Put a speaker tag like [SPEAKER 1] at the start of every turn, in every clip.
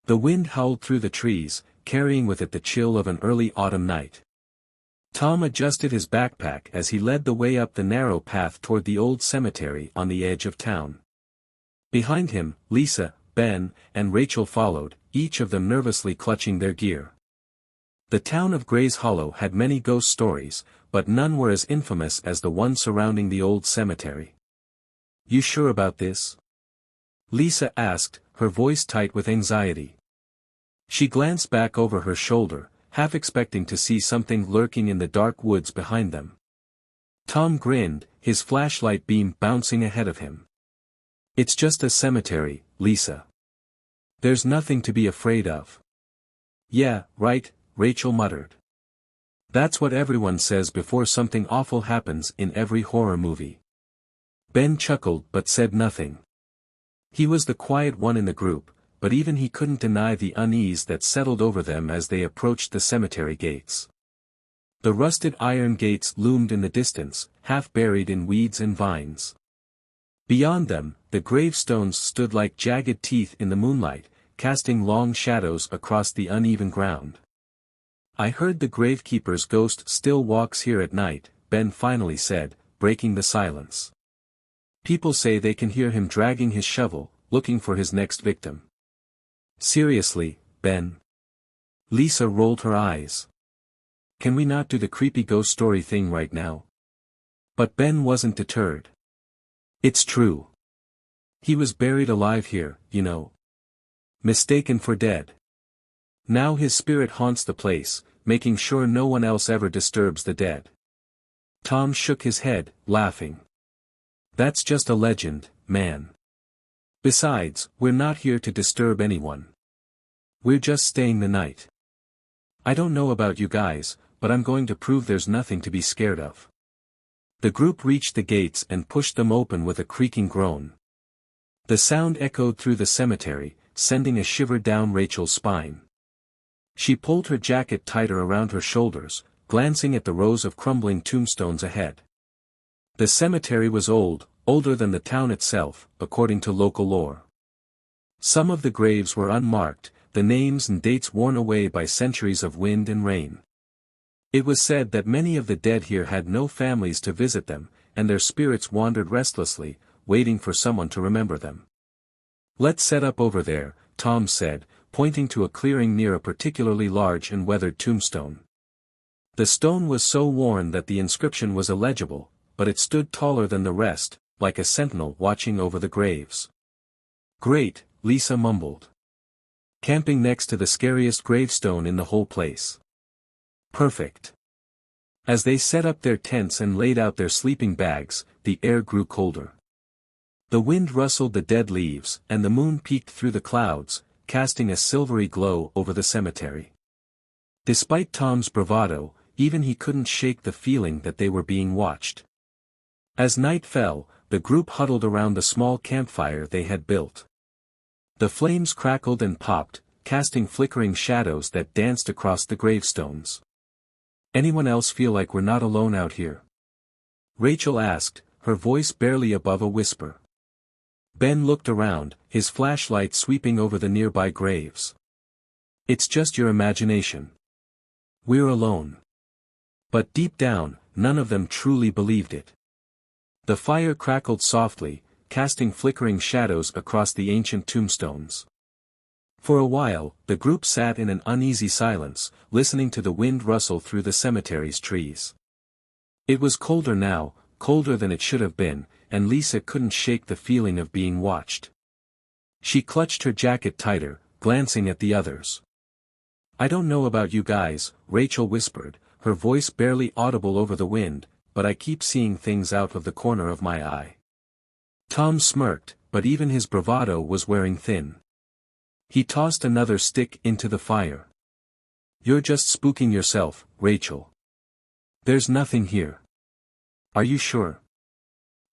[SPEAKER 1] The wind howled through the trees, carrying with it the chill of an early autumn night. Tom adjusted his backpack as he led the way up the narrow path toward the old cemetery on the edge of town. Behind him, Lisa, Ben, and Rachel followed, each of them nervously clutching their gear. The town of Gray's Hollow had many ghost stories, but none were as infamous as the one surrounding the old cemetery. "You sure about this?" Lisa asked, her voice tight with anxiety. She glanced back over her shoulder, half expecting to see something lurking in the dark woods behind them. Tom grinned, his flashlight beam bouncing ahead of him. "It's just a cemetery, Lisa. There's nothing to be afraid of." "Yeah, right," Rachel muttered. "That's what everyone says before something awful happens in every horror movie." Ben chuckled but said nothing. He was the quiet one in the group, but even he couldn't deny the unease that settled over them as they approached the cemetery gates. The rusted iron gates loomed in the distance, half buried in weeds and vines. Beyond them, the gravestones stood like jagged teeth in the moonlight, casting long shadows across the uneven ground. "I heard the gravekeeper's ghost still walks here at night," Ben finally said, breaking the silence. "People say they can hear him dragging his shovel, looking for his next victim." "Seriously, Ben?" Lisa rolled her eyes. "Can we not do the creepy ghost story thing right now?" But Ben wasn't deterred. "It's true. He was buried alive here, you know. Mistaken for dead. Now his spirit haunts the place, making sure no one else ever disturbs the dead." Tom shook his head, laughing. "That's just a legend, man. Besides, we're not here to disturb anyone. We're just staying the night. I don't know about you guys, but I'm going to prove there's nothing to be scared of." The group reached the gates and pushed them open with a creaking groan. The sound echoed through the cemetery, sending a shiver down Rachel's spine. She pulled her jacket tighter around her shoulders, glancing at the rows of crumbling tombstones ahead. The cemetery was old, older than the town itself, according to local lore. Some of the graves were unmarked, the names and dates worn away by centuries of wind and rain. It was said that many of the dead here had no families to visit them, and their spirits wandered restlessly, waiting for someone to remember them. "Let's set up over there," Tom said, pointing to a clearing near a particularly large and weathered tombstone. The stone was so worn that the inscription was illegible, but it stood taller than the rest, like a sentinel watching over the graves. "Great," Lisa mumbled. "Camping next to the scariest gravestone in the whole place. Perfect." As they set up their tents and laid out their sleeping bags, the air grew colder. The wind rustled the dead leaves, and the moon peeked through the clouds, casting a silvery glow over the cemetery. Despite Tom's bravado, even he couldn't shake the feeling that they were being watched. As night fell, the group huddled around the small campfire they had built. The flames crackled and popped, casting flickering shadows that danced across the gravestones. "Anyone else feel like we're not alone out here?" Rachel asked, her voice barely above a whisper. Ben looked around, his flashlight sweeping over the nearby graves. "It's just your imagination. We're alone." But deep down, none of them truly believed it. The fire crackled softly, casting flickering shadows across the ancient tombstones. For a while, the group sat in an uneasy silence, listening to the wind rustle through the cemetery's trees. It was colder now, colder than it should have been, and Lisa couldn't shake the feeling of being watched. She clutched her jacket tighter, glancing at the others. "I don't know about you guys," Rachel whispered, her voice barely audible over the wind, "but I keep seeing things out of the corner of my eye." Tom smirked, but even his bravado was wearing thin. He tossed another stick into the fire. "You're just spooking yourself, Rachel. There's nothing here." "Are you sure?"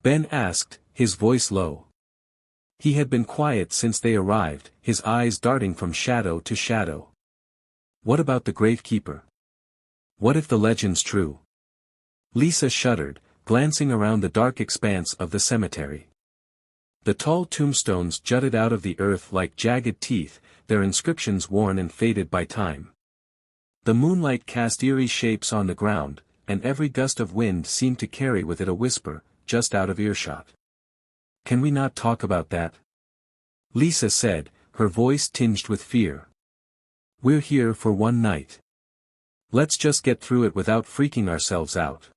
[SPEAKER 1] Ben asked, his voice low. He had been quiet since they arrived, his eyes darting from shadow to shadow. "What about the gravekeeper? What if the legend's true?" Lisa shuddered, glancing around the dark expanse of the cemetery. The tall tombstones jutted out of the earth like jagged teeth, their inscriptions worn and faded by time. The moonlight cast eerie shapes on the ground, and every gust of wind seemed to carry with it a whisper, just out of earshot. "Can we not talk about that?" Lisa said, her voice tinged with fear. "We're here for one night. Let's just get through it without freaking ourselves out."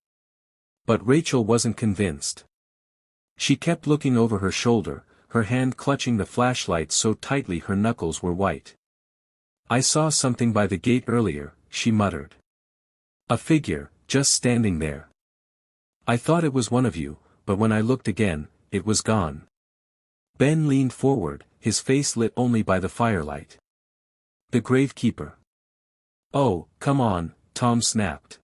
[SPEAKER 1] But Rachel wasn't convinced. She kept looking over her shoulder, her hand clutching the flashlight so tightly her knuckles were white. "I saw something by the gate earlier," she muttered. "A figure, just standing there. I thought it was one of you, but when I looked again, it was gone." Ben leaned forward, his face lit only by the firelight. "The gravekeeper." "Oh, come on," Tom snapped.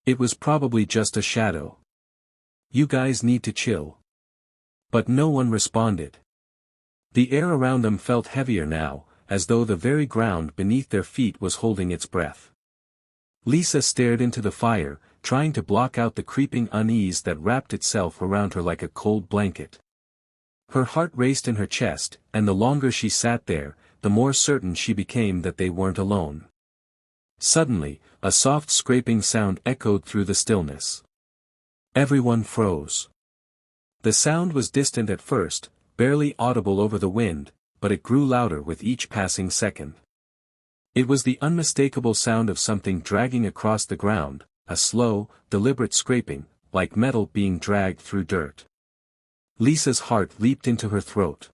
[SPEAKER 1] "It was probably just a shadow. You guys need to chill." But no one responded. The air around them felt heavier now, as though the very ground beneath their feet was holding its breath. Lisa stared into the fire, trying to block out the creeping unease that wrapped itself around her like a cold blanket. Her heart raced in her chest, and the longer she sat there, the more certain she became that they weren't alone. Suddenly, a soft scraping sound echoed through the stillness. Everyone froze. The sound was distant at first, barely audible over the wind, but it grew louder with each passing second. It was the unmistakable sound of something dragging across the ground, a slow, deliberate scraping, like metal being dragged through dirt. Lisa's heart leaped into her throat.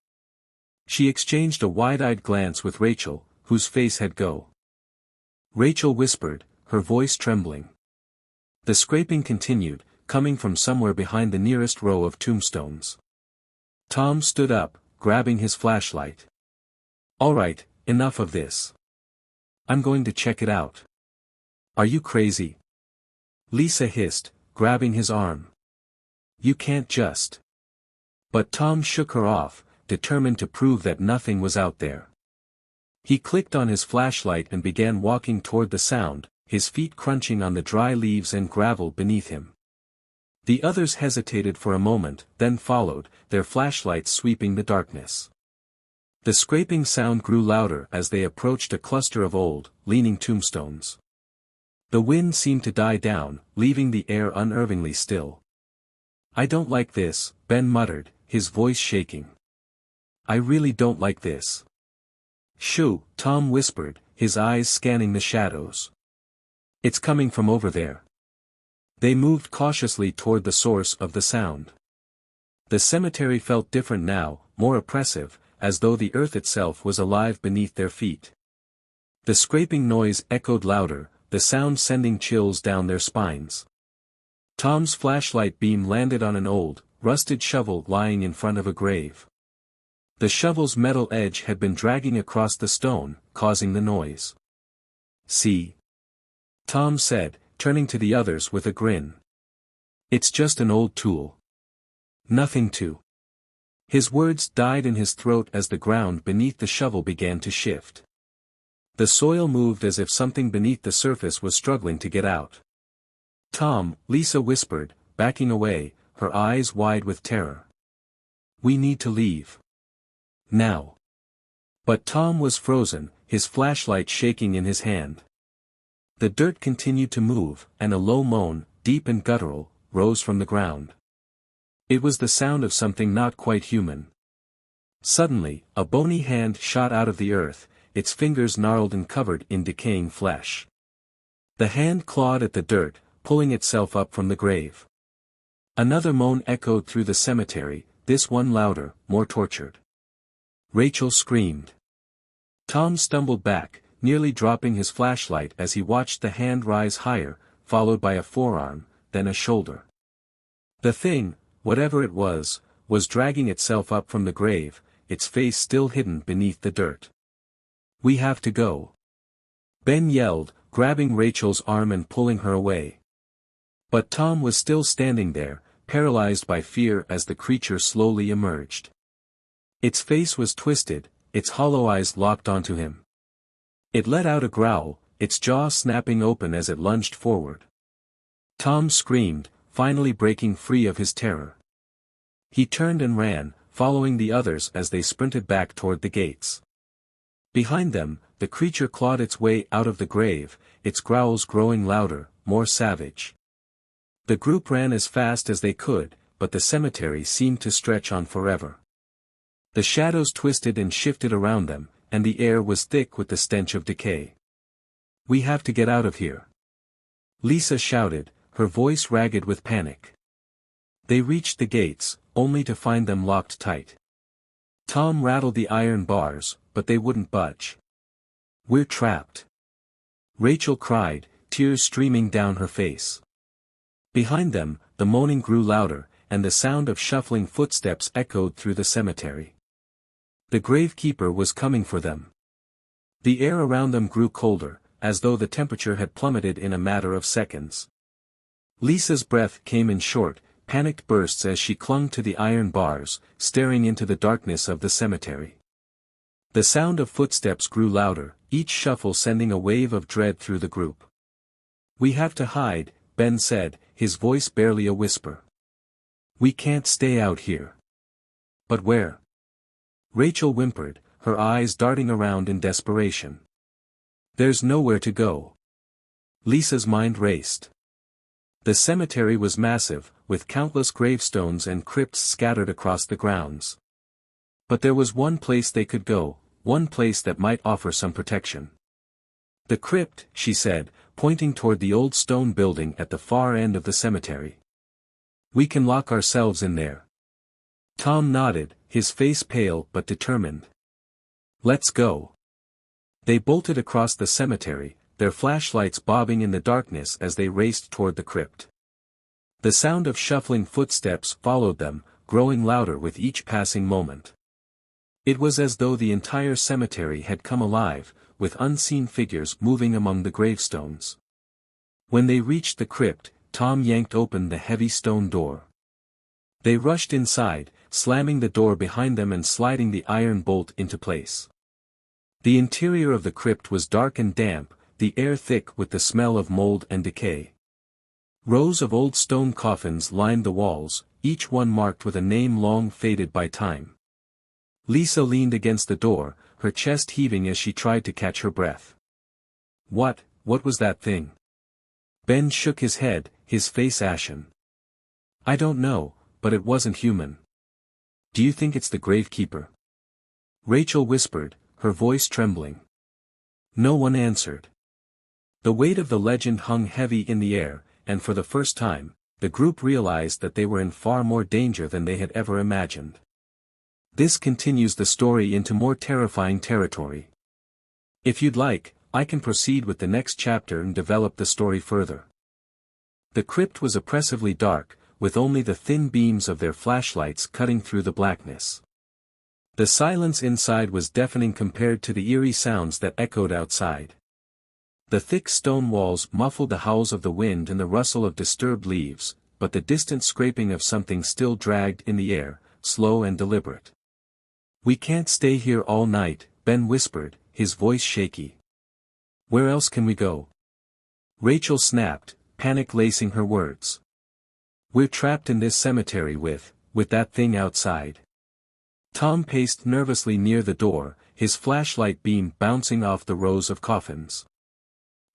[SPEAKER 1] She exchanged a wide-eyed glance with Rachel, whose face had gone. Rachel whispered, her voice trembling. The scraping continued, coming from somewhere behind the nearest row of tombstones. Tom stood up, grabbing his flashlight. "All right, enough of this. I'm going to check it out." "Are you crazy?" Lisa hissed, grabbing his arm. "You can't just." But Tom shook her off, determined to prove that nothing was out there. He clicked on his flashlight and began walking toward the sound, his feet crunching on the dry leaves and gravel beneath him. The others hesitated for a moment, then followed, their flashlights sweeping the darkness. The scraping sound grew louder as they approached a cluster of old, leaning tombstones. The wind seemed to die down, leaving the air unnervingly still. "I don't like this," Ben muttered, his voice shaking. "I really don't like this." "Shoo," Tom whispered, his eyes scanning the shadows. "It's coming from over there." They moved cautiously toward the source of the sound. The cemetery felt different now, more oppressive, as though the earth itself was alive beneath their feet. The scraping noise echoed louder, the sound sending chills down their spines. Tom's flashlight beam landed on an old, rusted shovel lying in front of a grave. The shovel's metal edge had been dragging across the stone, causing the noise. "See?" Tom said, turning to the others with a grin. "It's just an old tool. Nothing to." His words died in his throat as the ground beneath the shovel began to shift. The soil moved as if something beneath the surface was struggling to get out. "Tom," Lisa whispered, backing away, her eyes wide with terror. "We need to leave. Now." But Tom was frozen, his flashlight shaking in his hand. The dirt continued to move, and a low moan, deep and guttural, rose from the ground. It was the sound of something not quite human. Suddenly, a bony hand shot out of the earth, its fingers gnarled and covered in decaying flesh. The hand clawed at the dirt, pulling itself up from the grave. Another moan echoed through the cemetery, this one louder, more tortured. Rachel screamed. Tom stumbled back, nearly dropping his flashlight as he watched the hand rise higher, followed by a forearm, then a shoulder. The thing, whatever it was dragging itself up from the grave, its face still hidden beneath the dirt. "We have to go," Ben yelled, grabbing Rachel's arm and pulling her away. But Tom was still standing there, paralyzed by fear as the creature slowly emerged. Its face was twisted, its hollow eyes locked onto him. It let out a growl, its jaw snapping open as it lunged forward. Tom screamed, finally breaking free of his terror. He turned and ran, following the others as they sprinted back toward the gates. Behind them, the creature clawed its way out of the grave, its growls growing louder, more savage. The group ran as fast as they could, but the cemetery seemed to stretch on forever. The shadows twisted and shifted around them, and the air was thick with the stench of decay. "We have to get out of here," Lisa shouted, her voice ragged with panic. They reached the gates, only to find them locked tight. Tom rattled the iron bars, but they wouldn't budge. "We're trapped," Rachel cried, tears streaming down her face. Behind them, the moaning grew louder, and the sound of shuffling footsteps echoed through the cemetery. The gravekeeper was coming for them. The air around them grew colder, as though the temperature had plummeted in a matter of seconds. Lisa's breath came in short, panicked bursts as she clung to the iron bars, staring into the darkness of the cemetery. The sound of footsteps grew louder, each shuffle sending a wave of dread through the group. "We have to hide," Ben said, his voice barely a whisper. "We can't stay out here." "But where?" Rachel whimpered, her eyes darting around in desperation. "There's nowhere to go." Lisa's mind raced. The cemetery was massive, with countless gravestones and crypts scattered across the grounds. But there was one place they could go, one place that might offer some protection. "The crypt," she said, pointing toward the old stone building at the far end of the cemetery. "We can lock ourselves in there." Tom nodded, his face pale but determined. "Let's go." They bolted across the cemetery, their flashlights bobbing in the darkness as they raced toward the crypt. The sound of shuffling footsteps followed them, growing louder with each passing moment. It was as though the entire cemetery had come alive, with unseen figures moving among the gravestones. When they reached the crypt, Tom yanked open the heavy stone door. They rushed inside, slamming the door behind them and sliding the iron bolt into place. The interior of the crypt was dark and damp, the air thick with the smell of mold and decay. Rows of old stone coffins lined the walls, each one marked with a name long faded by time. Lisa leaned against the door, her chest heaving as she tried to catch her breath. What was that thing?" Ben shook his head, his face ashen. "I don't know, but it wasn't human." "Do you think it's the gravekeeper?" Rachel whispered, her voice trembling. No one answered. The weight of the legend hung heavy in the air, and for the first time, the group realized that they were in far more danger than they had ever imagined. This continues the story into more terrifying territory. If you'd like, I can proceed with the next chapter and develop the story further. The crypt was oppressively dark, with only the thin beams of their flashlights cutting through the blackness. The silence inside was deafening compared to the eerie sounds that echoed outside. The thick stone walls muffled the howls of the wind and the rustle of disturbed leaves, but the distant scraping of something still dragged in the air, slow and deliberate. "We can't stay here all night," Ben whispered, his voice shaky. "Where else can we go?" Rachel snapped, panic lacing her words. "We're trapped in this cemetery with that thing outside." Tom paced nervously near the door, his flashlight beam bouncing off the rows of coffins.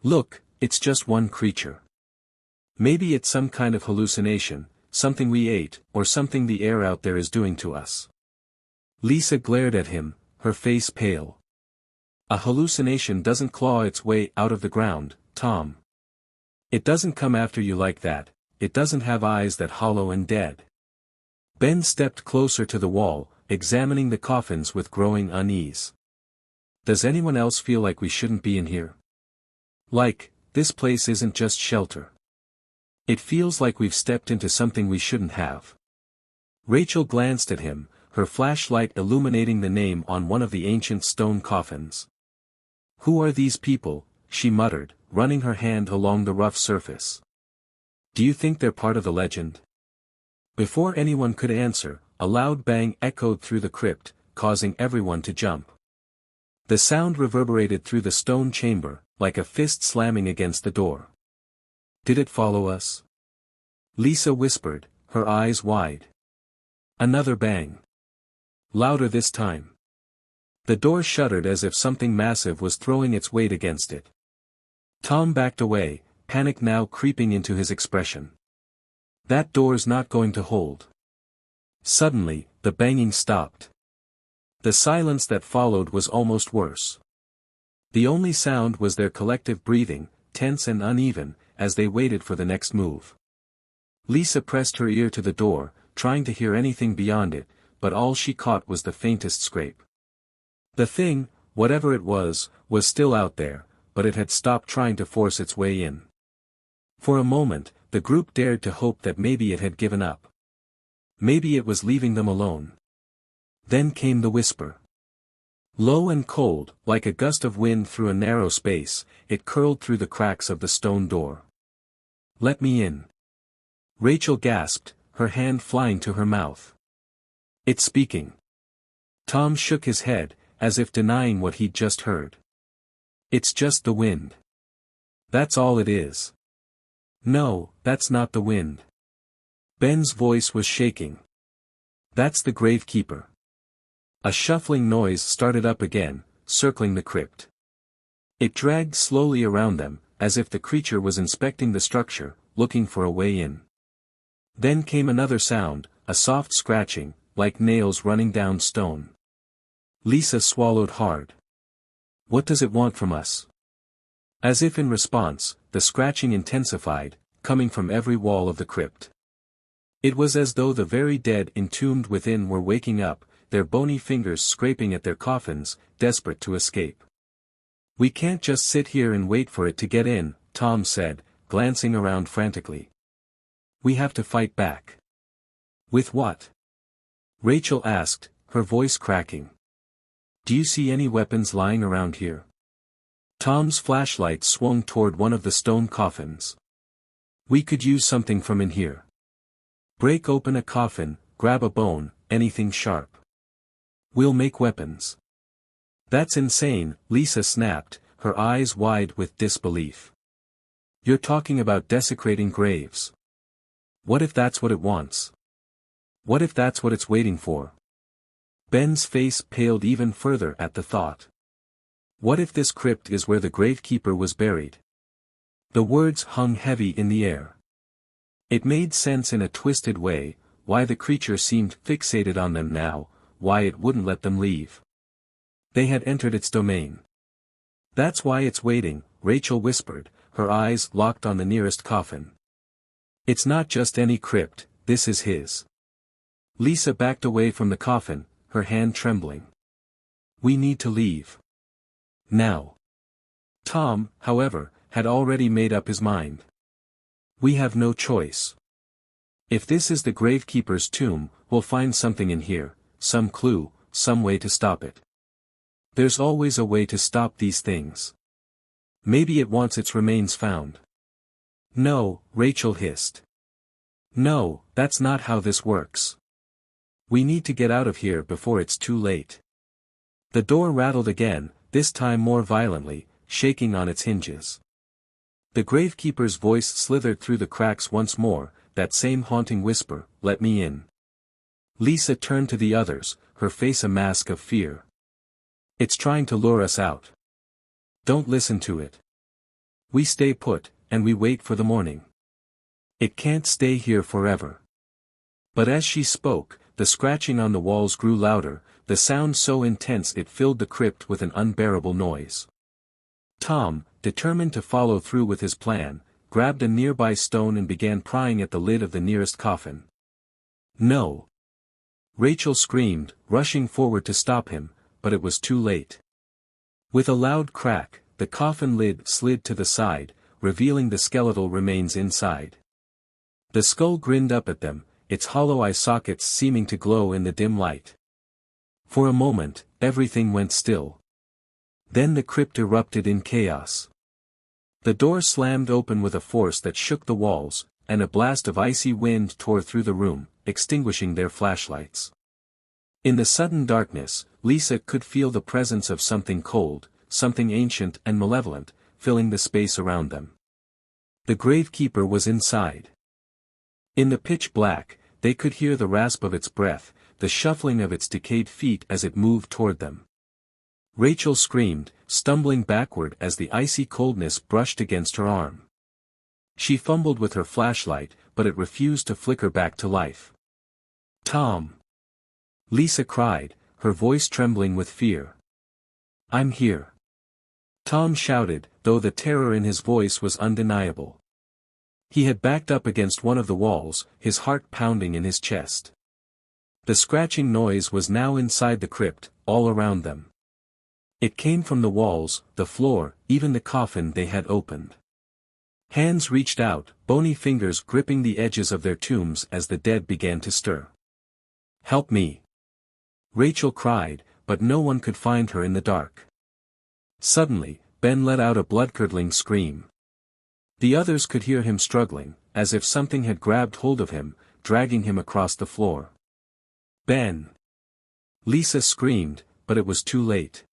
[SPEAKER 1] "Look, it's just one creature. Maybe it's some kind of hallucination, something we ate, or something the air out there is doing to us." Lisa glared at him, her face pale. "A hallucination doesn't claw its way out of the ground, Tom. It doesn't come after you like that, it doesn't have eyes that hollow and dead." Ben stepped closer to the wall, examining the coffins with growing unease. "Does anyone else feel like we shouldn't be in here? Like, this place isn't just shelter. It feels like we've stepped into something we shouldn't have." Rachel glanced at him, her flashlight illuminating the name on one of the ancient stone coffins. "Who are these people?" she muttered, running her hand along the rough surface. "Do you think they're part of the legend?" Before anyone could answer, a loud bang echoed through the crypt, causing everyone to jump. The sound reverberated through the stone chamber, like a fist slamming against the door. "Did it follow us?" Lisa whispered, her eyes wide. Another bang. Louder this time. The door shuddered as if something massive was throwing its weight against it. Tom backed away, panic now creeping into his expression. That door's not going to hold. Suddenly, the banging stopped. The silence that followed was almost worse. The only sound was their collective breathing, tense and uneven, as they waited for the next move. Lisa pressed her ear to the door, trying to hear anything beyond it, but all she caught was the faintest scrape. The thing, whatever it was still out there, but it had stopped trying to force its way in. For a moment, the group dared to hope that maybe it had given up. Maybe it was leaving them alone. Then came the whisper. Low and cold, like a gust of wind through a narrow space, it curled through the cracks of the stone door. "Let me in." Rachel gasped, her hand flying to her mouth. "It's speaking." Tom shook his head, as if denying what he'd just heard. "It's just the wind. That's all it is." "No, that's not the wind." Ben's voice was shaking. "That's the gravekeeper." A shuffling noise started up again, circling the crypt. It dragged slowly around them, as if the creature was inspecting the structure, looking for a way in. Then came another sound, a soft scratching, like nails running down stone. Lisa swallowed hard. "What does it want from us?" As if in response, the scratching intensified, coming from every wall of the crypt. It was as though the very dead entombed within were waking up, their bony fingers scraping at their coffins, desperate to escape. "We can't just sit here and wait for it to get in," Tom said, glancing around frantically. "We have to fight back." "With what?" Rachel asked, her voice cracking. "Do you see any weapons lying around here?" Tom's flashlight swung toward one of the stone coffins. "We could use something from in here. Break open a coffin, grab a bone, anything sharp. We'll make weapons." "That's insane," Lisa snapped, her eyes wide with disbelief. "You're talking about desecrating graves. What if that's what it wants? What if that's what it's waiting for?" Ben's face paled even further at the thought. What if this crypt is where the gravekeeper was buried? The words hung heavy in the air. It made sense in a twisted way, why the creature seemed fixated on them now, why it wouldn't let them leave. They had entered its domain. "That's why it's waiting," Rachel whispered, her eyes locked on the nearest coffin. "It's not just any crypt, this is his." Lisa backed away from the coffin, her hand trembling. "We need to leave. Now." Tom, however, had already made up his mind. "We have no choice. If this is the gravekeeper's tomb, we'll find something in here, some clue, some way to stop it. There's always a way to stop these things. Maybe it wants its remains found." "No," Rachel hissed. "No, that's not how this works. We need to get out of here before it's too late." The door rattled again, this time more violently, shaking on its hinges. The gravekeeper's voice slithered through the cracks once more, that same haunting whisper, "Let me in." Lisa turned to the others, her face a mask of fear. "It's trying to lure us out. Don't listen to it. We stay put, and we wait for the morning. It can't stay here forever." But as she spoke, the scratching on the walls grew louder, the sound so intense it filled the crypt with an unbearable noise. Tom, determined to follow through with his plan, grabbed a nearby stone and began prying at the lid of the nearest coffin. "No!" Rachel screamed, rushing forward to stop him, but it was too late. With a loud crack, the coffin lid slid to the side, revealing the skeletal remains inside. The skull grinned up at them, its hollow eye sockets seeming to glow in the dim light. For a moment, everything went still. Then the crypt erupted in chaos. The door slammed open with a force that shook the walls, and a blast of icy wind tore through the room, extinguishing their flashlights. In the sudden darkness, Lisa could feel the presence of something cold, something ancient and malevolent, filling the space around them. The gravekeeper was inside. In the pitch black, they could hear the rasp of its breath, the shuffling of its decayed feet as it moved toward them. Rachel screamed, stumbling backward as the icy coldness brushed against her arm. She fumbled with her flashlight, but it refused to flicker back to life. "Tom!" Lisa cried, her voice trembling with fear. "I'm here!" Tom shouted, though the terror in his voice was undeniable. He had backed up against one of the walls, his heart pounding in his chest. The scratching noise was now inside the crypt, all around them. It came from the walls, the floor, even the coffin they had opened. Hands reached out, bony fingers gripping the edges of their tombs as the dead began to stir. "Help me!" Rachel cried, but no one could find her in the dark. Suddenly, Ben let out a blood-curdling scream. The others could hear him struggling, as if something had grabbed hold of him, dragging him across the floor. "Ben!" Lisa screamed, but it was too late.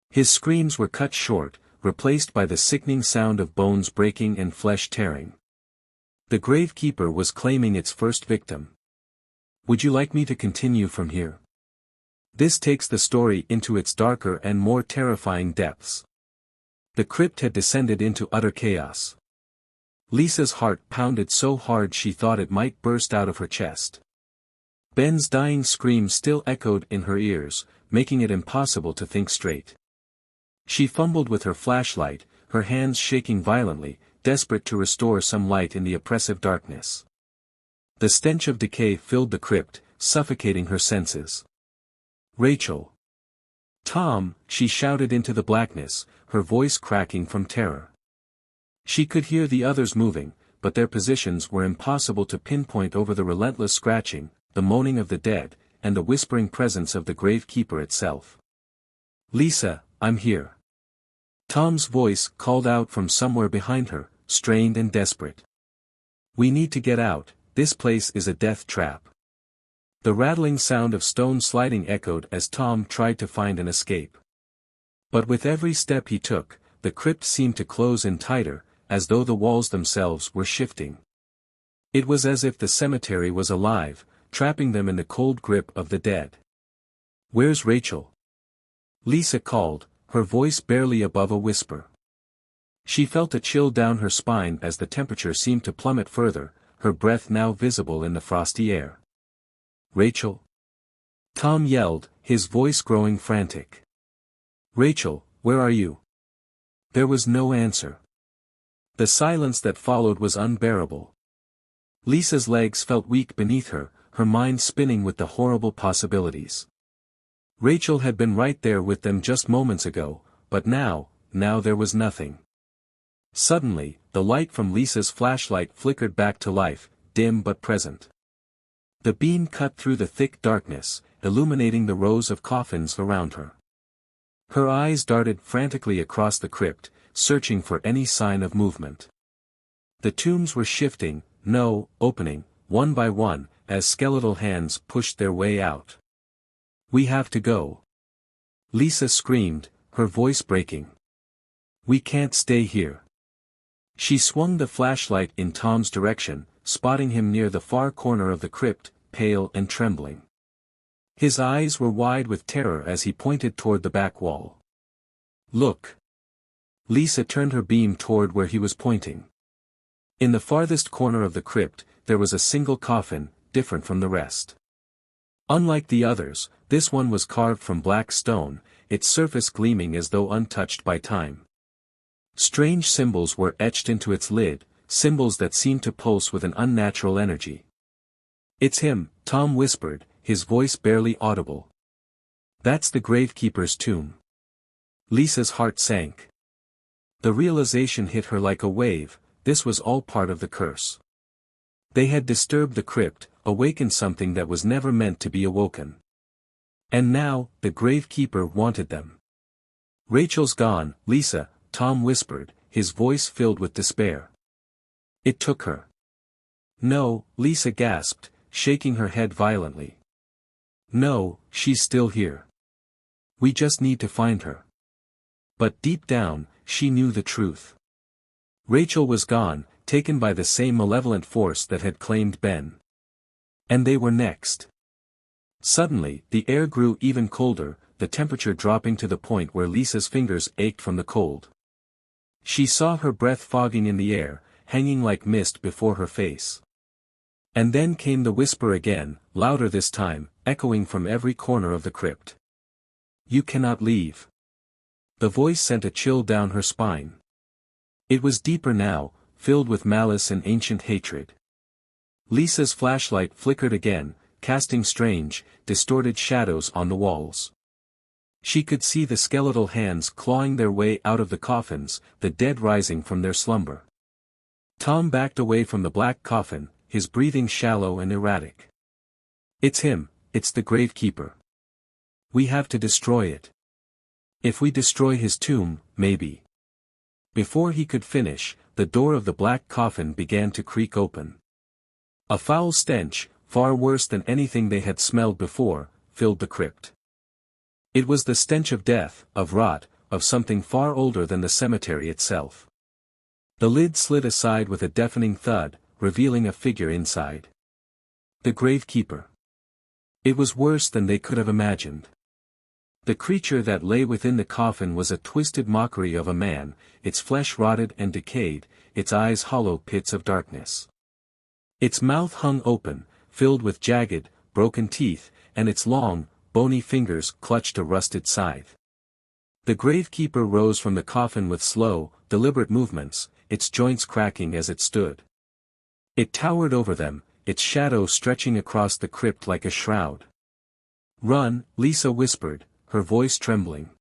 [SPEAKER 1] His screams were cut short, replaced by the sickening sound of bones breaking and flesh tearing. The gravekeeper was claiming its first victim. "Would you like me to continue from here?" This takes the story into its darker and more terrifying depths. The crypt had descended into utter chaos. Lisa's heart pounded so hard she thought it might burst out of her chest. Ben's dying scream still echoed in her ears, making it impossible to think straight. She fumbled with her flashlight, her hands shaking violently, desperate to restore some light in the oppressive darkness. The stench of decay filled the crypt, suffocating her senses. "Rachel!" "Tom!" she shouted into the blackness, her voice cracking from terror. She could hear the others moving, but their positions were impossible to pinpoint over the relentless scratching, the moaning of the dead, and the whispering presence of the gravekeeper itself. "Lisa, I'm here." Tom's voice called out from somewhere behind her, strained and desperate. "We need to get out, this place is a death trap." The rattling sound of stone sliding echoed as Tom tried to find an escape. But with every step he took, the crypt seemed to close in tighter, as though the walls themselves were shifting. It was as if the cemetery was alive, trapping them in the cold grip of the dead. "Where's Rachel?" Lisa called, her voice barely above a whisper. She felt a chill down her spine as the temperature seemed to plummet further, her breath now visible in the frosty air. "Rachel?" Tom yelled, his voice growing frantic. "Rachel, where are you?" There was no answer. The silence that followed was unbearable. Lisa's legs felt weak beneath her, her mind spinning with the horrible possibilities. Rachel had been right there with them just moments ago, but now there was nothing. Suddenly, the light from Lisa's flashlight flickered back to life, dim but present. The beam cut through the thick darkness, illuminating the rows of coffins around her. Her eyes darted frantically across the crypt, searching for any sign of movement. The tombs were shifting, opening, one by one, as skeletal hands pushed their way out. "We have to go." Lisa screamed, her voice breaking. "We can't stay here." She swung the flashlight in Tom's direction, spotting him near the far corner of the crypt, pale and trembling. His eyes were wide with terror as he pointed toward the back wall. "Look!" Lisa turned her beam toward where he was pointing. In the farthest corner of the crypt, there was a single coffin, different from the rest. Unlike the others, this one was carved from black stone, its surface gleaming as though untouched by time. Strange symbols were etched into its lid, symbols that seemed to pulse with an unnatural energy. "It's him," Tom whispered, his voice barely audible. "That's the gravekeeper's tomb." Lisa's heart sank. The realization hit her like a wave, this was all part of the curse. They had disturbed the crypt, awakened something that was never meant to be awoken. And now, the gravekeeper wanted them. "Rachel's gone, Lisa," Tom whispered, his voice filled with despair. "It took her." "No," Lisa gasped, shaking her head violently. "No, she's still here. We just need to find her." But deep down, she knew the truth. Rachel was gone, taken by the same malevolent force that had claimed Ben. And they were next. Suddenly, the air grew even colder, the temperature dropping to the point where Lisa's fingers ached from the cold. She saw her breath fogging in the air, hanging like mist before her face. And then came the whisper again, louder this time, echoing from every corner of the crypt. "You cannot leave." The voice sent a chill down her spine. It was deeper now, filled with malice and ancient hatred. Lisa's flashlight flickered again, casting strange, distorted shadows on the walls. She could see the skeletal hands clawing their way out of the coffins, the dead rising from their slumber. Tom backed away from the black coffin, his breathing shallow and erratic. "It's him, it's the gravekeeper. We have to destroy it. If we destroy his tomb, maybe." Before he could finish, the door of the black coffin began to creak open. A foul stench, far worse than anything they had smelled before, filled the crypt. It was the stench of death, of rot, of something far older than the cemetery itself. The lid slid aside with a deafening thud, revealing a figure inside. The gravekeeper. It was worse than they could have imagined. The creature that lay within the coffin was a twisted mockery of a man, its flesh rotted and decayed, its eyes hollow pits of darkness. Its mouth hung open, filled with jagged, broken teeth, and its long, bony fingers clutched a rusted scythe. The gravekeeper rose from the coffin with slow, deliberate movements, its joints cracking as it stood. It towered over them, its shadow stretching across the crypt like a shroud. "Run," Lisa whispered, her voice trembling.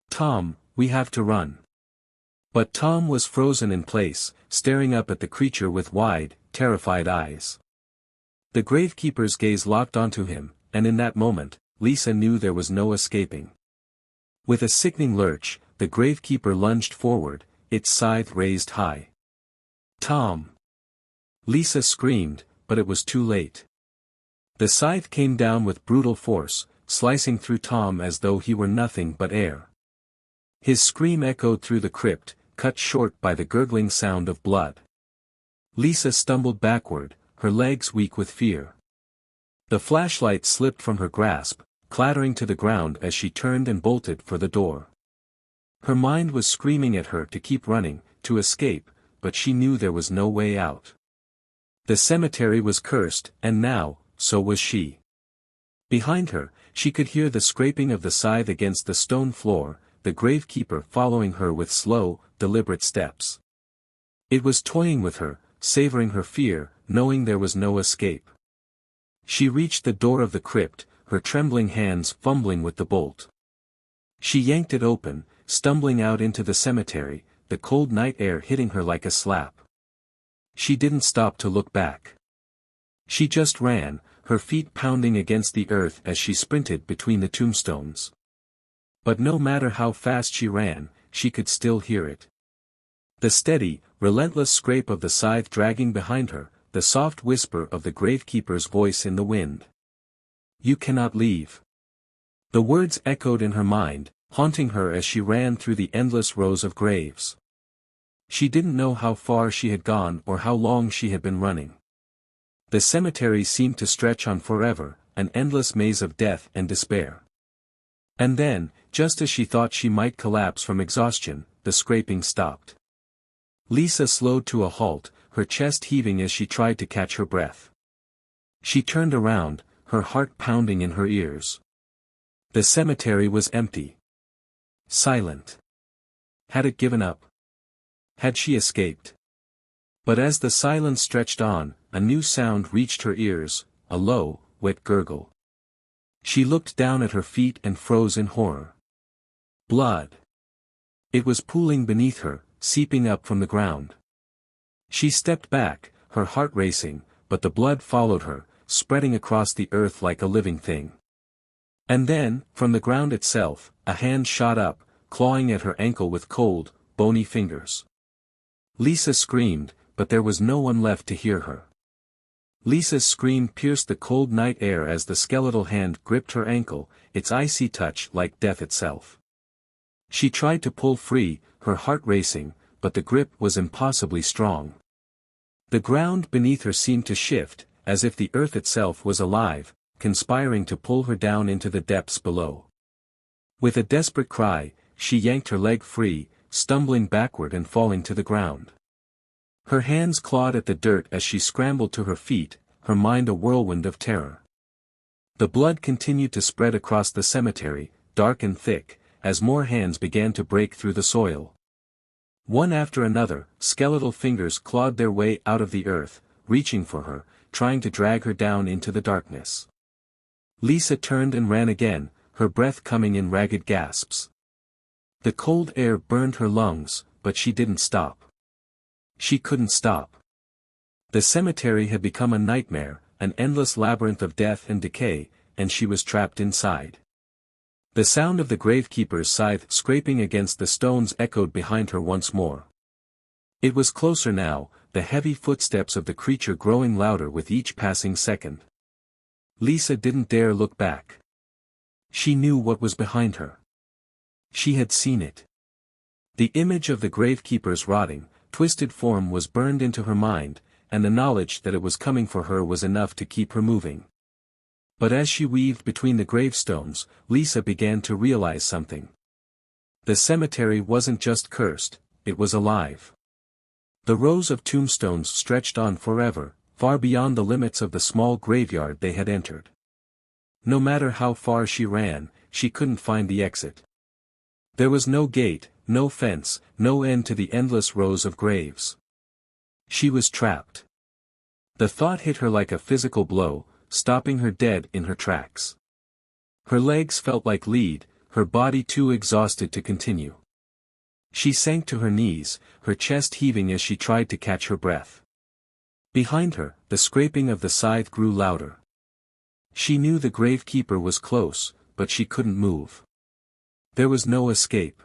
[SPEAKER 1] "Tom, we have to run." But Tom was frozen in place, staring up at the creature with wide, terrified eyes. The gravekeeper's gaze locked onto him, and in that moment, Lisa knew there was no escaping. With a sickening lurch, the gravekeeper lunged forward, its scythe raised high. "Tom!" Lisa screamed, but it was too late. The scythe came down with brutal force, slicing through Tom as though he were nothing but air. His scream echoed through the crypt, cut short by the gurgling sound of blood. Lisa stumbled backward, her legs weak with fear. The flashlight slipped from her grasp, clattering to the ground as she turned and bolted for the door. Her mind was screaming at her to keep running, to escape, but she knew there was no way out. The cemetery was cursed, and now, so was she. Behind her, she could hear the scraping of the scythe against the stone floor, the gravekeeper following her with slow, deliberate steps. It was toying with her, savoring her fear, knowing there was no escape. She reached the door of the crypt, her trembling hands fumbling with the bolt. She yanked it open, stumbling out into the cemetery, the cold night air hitting her like a slap. She didn't stop to look back. She just ran, her feet pounding against the earth as she sprinted between the tombstones. But no matter how fast she ran, she could still hear it. The steady, relentless scrape of the scythe dragging behind her, the soft whisper of the gravekeeper's voice in the wind. "You cannot leave." The words echoed in her mind, haunting her as she ran through the endless rows of graves. She didn't know how far she had gone or how long she had been running. The cemetery seemed to stretch on forever, an endless maze of death and despair. And then, just as she thought she might collapse from exhaustion, the scraping stopped. Lisa slowed to a halt, her chest heaving as she tried to catch her breath. She turned around, her heart pounding in her ears. The cemetery was empty. Silent. Had it given up? Had she escaped? But as the silence stretched on, a new sound reached her ears, a low, wet gurgle. She looked down at her feet and froze in horror. Blood. It was pooling beneath her, seeping up from the ground. She stepped back, her heart racing, but the blood followed her, spreading across the earth like a living thing. And then, from the ground itself, a hand shot up, clawing at her ankle with cold, bony fingers. Lisa screamed, but there was no one left to hear her. Lisa's scream pierced the cold night air as the skeletal hand gripped her ankle, its icy touch like death itself. She tried to pull free, her heart racing, but the grip was impossibly strong. The ground beneath her seemed to shift, as if the earth itself was alive, conspiring to pull her down into the depths below. With a desperate cry, she yanked her leg free, stumbling backward and falling to the ground. Her hands clawed at the dirt as she scrambled to her feet, her mind a whirlwind of terror. The blood continued to spread across the cemetery, dark and thick, as more hands began to break through the soil. One after another, skeletal fingers clawed their way out of the earth, reaching for her, trying to drag her down into the darkness. Lisa turned and ran again, her breath coming in ragged gasps. The cold air burned her lungs, but she didn't stop. She couldn't stop. The cemetery had become a nightmare, an endless labyrinth of death and decay, and she was trapped inside. The sound of the gravekeeper's scythe scraping against the stones echoed behind her once more. It was closer now, the heavy footsteps of the creature growing louder with each passing second. Lisa didn't dare look back. She knew what was behind her. She had seen it. The image of the gravekeeper's rotting, twisted form was burned into her mind, and the knowledge that it was coming for her was enough to keep her moving. But as she weaved between the gravestones, Lisa began to realize something. The cemetery wasn't just cursed, it was alive. The rows of tombstones stretched on forever, far beyond the limits of the small graveyard they had entered. No matter how far she ran, she couldn't find the exit. There was no gate, no fence, no end to the endless rows of graves. She was trapped. The thought hit her like a physical blow, stopping her dead in her tracks. Her legs felt like lead, her body too exhausted to continue. She sank to her knees, her chest heaving as she tried to catch her breath. Behind her, the scraping of the scythe grew louder. She knew the gravekeeper was close, but she couldn't move. There was no escape.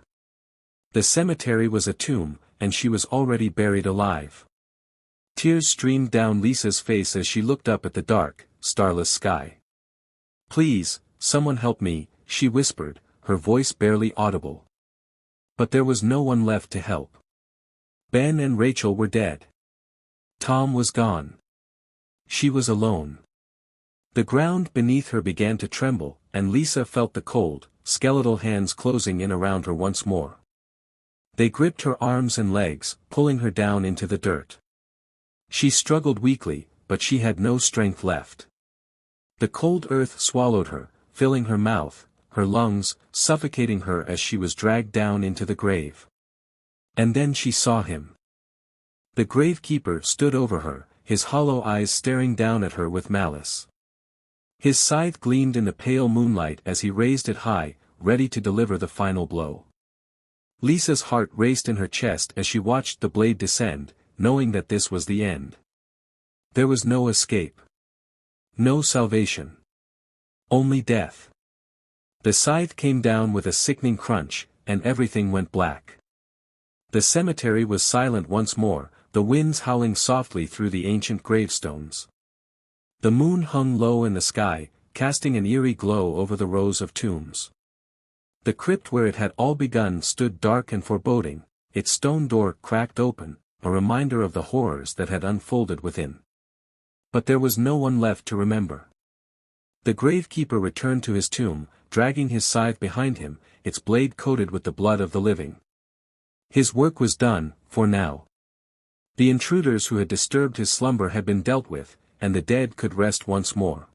[SPEAKER 1] The cemetery was a tomb, and she was already buried alive. Tears streamed down Lisa's face as she looked up at the dark, starless sky. "Please, someone help me," she whispered, her voice barely audible. But there was no one left to help. Ben and Rachel were dead. Tom was gone. She was alone. The ground beneath her began to tremble, and Lisa felt the cold, skeletal hands closing in around her once more. They gripped her arms and legs, pulling her down into the dirt. She struggled weakly, but she had no strength left. The cold earth swallowed her, filling her mouth, her lungs, suffocating her as she was dragged down into the grave. And then she saw him. The gravekeeper stood over her, his hollow eyes staring down at her with malice. His scythe gleamed in the pale moonlight as he raised it high, ready to deliver the final blow. Lisa's heart raced in her chest as she watched the blade descend, knowing that this was the end. There was no escape. No salvation. Only death. The scythe came down with a sickening crunch, and everything went black. The cemetery was silent once more, the winds howling softly through the ancient gravestones. The moon hung low in the sky, casting an eerie glow over the rows of tombs. The crypt where it had all begun stood dark and foreboding, its stone door cracked open, a reminder of the horrors that had unfolded within. But there was no one left to remember. The gravekeeper returned to his tomb, dragging his scythe behind him, its blade coated with the blood of the living. His work was done, for now. The intruders who had disturbed his slumber had been dealt with, and the dead could rest once more.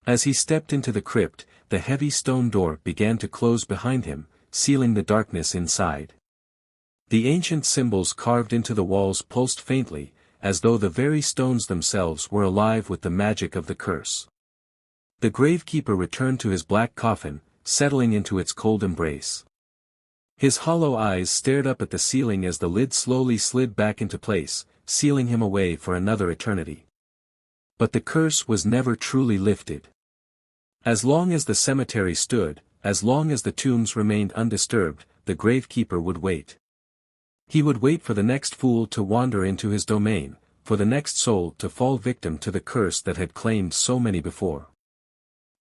[SPEAKER 1] As he stepped into the crypt, the heavy stone door began to close behind him, sealing the darkness inside. The ancient symbols carved into the walls pulsed faintly, as though the very stones themselves were alive with the magic of the curse. The gravekeeper returned to his black coffin, settling into its cold embrace. His hollow eyes stared up at the ceiling as the lid slowly slid back into place, sealing him away for another eternity. But the curse was never truly lifted. As long as the cemetery stood, as long as the tombs remained undisturbed, the gravekeeper would wait. He would wait for the next fool to wander into his domain, for the next soul to fall victim to the curse that had claimed so many before.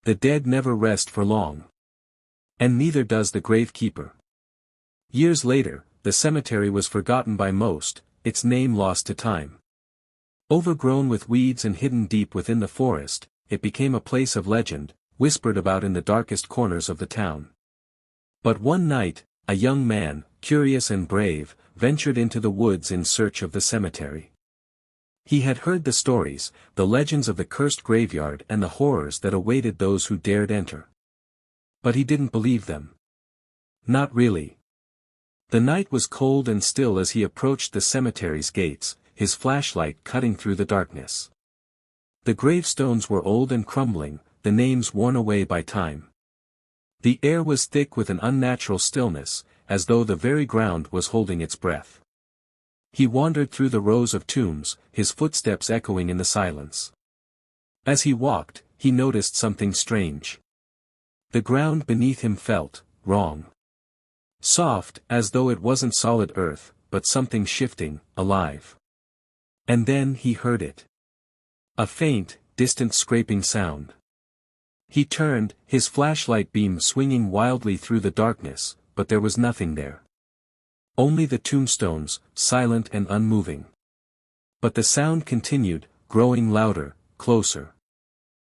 [SPEAKER 1] The dead never rest for long. And neither does the gravekeeper. Years later, the cemetery was forgotten by most, its name lost to time. Overgrown with weeds and hidden deep within the forest, it became a place of legend, whispered about in the darkest corners of the town. But one night, a young man, curious and brave, ventured into the woods in search of the cemetery. He had heard the stories, the legends of the cursed graveyard and the horrors that awaited those who dared enter. But he didn't believe them. Not really. The night was cold and still as he approached the cemetery's gates, his flashlight cutting through the darkness. The gravestones were old and crumbling, the names worn away by time. The air was thick with an unnatural stillness, as though the very ground was holding its breath. He wandered through the rows of tombs, his footsteps echoing in the silence. As he walked, he noticed something strange. The ground beneath him felt wrong. Soft, as though it wasn't solid earth, but something shifting, alive. And then he heard it. A faint, distant scraping sound. He turned, his flashlight beam swinging wildly through the darkness, but there was nothing there. Only the tombstones, silent and unmoving. But the sound continued, growing louder, closer.